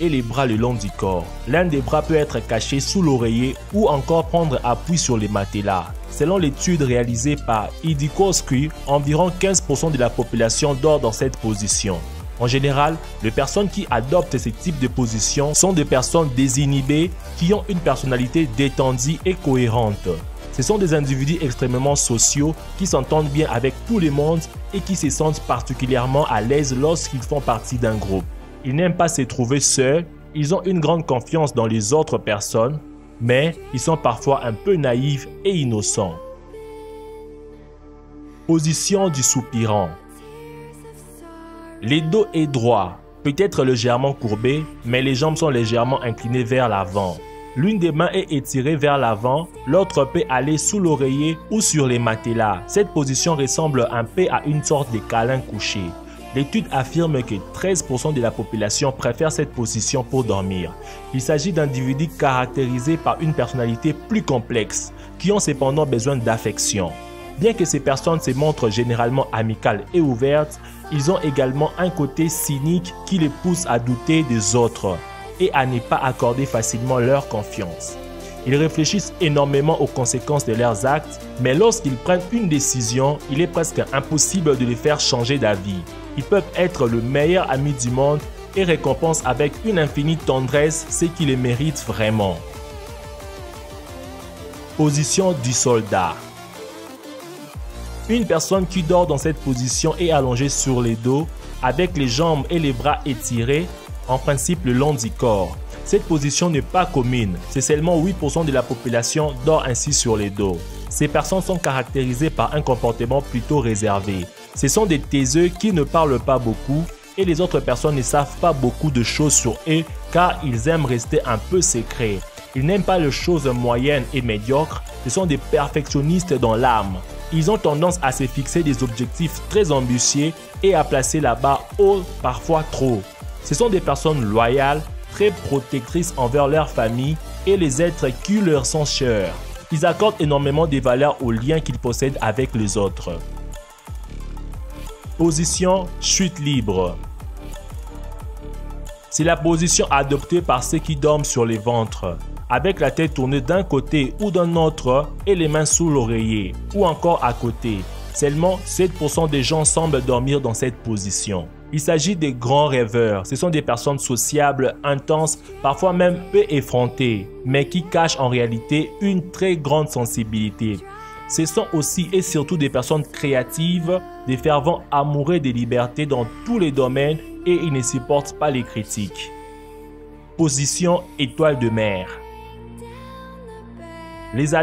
et les bras le long du corps. L'un des bras peut être caché sous l'oreiller ou encore prendre appui sur les matelas. Selon l'étude réalisée par Idikoski, environ 15% de la population dort dans cette position. En général, les personnes qui adoptent ce type de position sont des personnes désinhibées qui ont une personnalité détendue et cohérente. Ce sont des individus extrêmement sociaux qui s'entendent bien avec tout le monde et qui se sentent particulièrement à l'aise lorsqu'ils font partie d'un groupe. Ils n'aiment pas se trouver seuls, ils ont une grande confiance dans les autres personnes, mais ils sont parfois un peu naïfs et innocents. Position du soupirant. Le dos est droit, peut-être légèrement courbé, mais les jambes sont légèrement inclinées vers l'avant. L'une des mains est étirée vers l'avant, l'autre peut aller sous l'oreiller ou sur les matelas. Cette position ressemble un peu à une sorte de câlin couché. L'étude affirme que 13% de la population préfère cette position pour dormir. Il s'agit d'individus caractérisés par une personnalité plus complexe, qui ont cependant besoin d'affection. Bien que ces personnes se montrent généralement amicales et ouvertes, ils ont également un côté cynique qui les pousse à douter des autres et à ne pas accorder facilement leur confiance. Ils réfléchissent énormément aux conséquences de leurs actes, mais lorsqu'ils prennent une décision, il est presque impossible de les faire changer d'avis. Ils peuvent être le meilleur ami du monde et récompensent avec une infinie tendresse ce qui les mérite vraiment. Position du soldat. Une personne qui dort dans cette position est allongée sur le dos, avec les jambes et les bras étirés, en principe le long du corps. Cette position n'est pas commune, c'est seulement 8% de la population dort ainsi sur le dos. Ces personnes sont caractérisées par un comportement plutôt réservé. Ce sont des taiseux qui ne parlent pas beaucoup et les autres personnes ne savent pas beaucoup de choses sur eux car ils aiment rester un peu secrets. Ils n'aiment pas les choses moyennes et médiocres, ce sont des perfectionnistes dans l'âme. Ils ont tendance à se fixer des objectifs très ambitieux et à placer la barre haut, parfois trop. Ce sont des personnes loyales, très protectrices envers leur famille et les êtres qui leur sont chers. Ils accordent énormément de valeur aux liens qu'ils possèdent avec les autres. Position chute libre. C'est la position adoptée par ceux qui dorment sur les ventres, avec la tête tournée d'un côté ou d'un autre et les mains sous l'oreiller, ou encore à côté. Seulement 7% des gens semblent dormir dans cette position. Il s'agit des grands rêveurs. Ce sont des personnes sociables, intenses, parfois même peu effrontées, mais qui cachent en réalité une très grande sensibilité. Ce sont aussi et surtout des personnes créatives, des fervents amoureux des libertés dans tous les domaines et ils ne supportent pas les critiques. Position étoile de mer. Les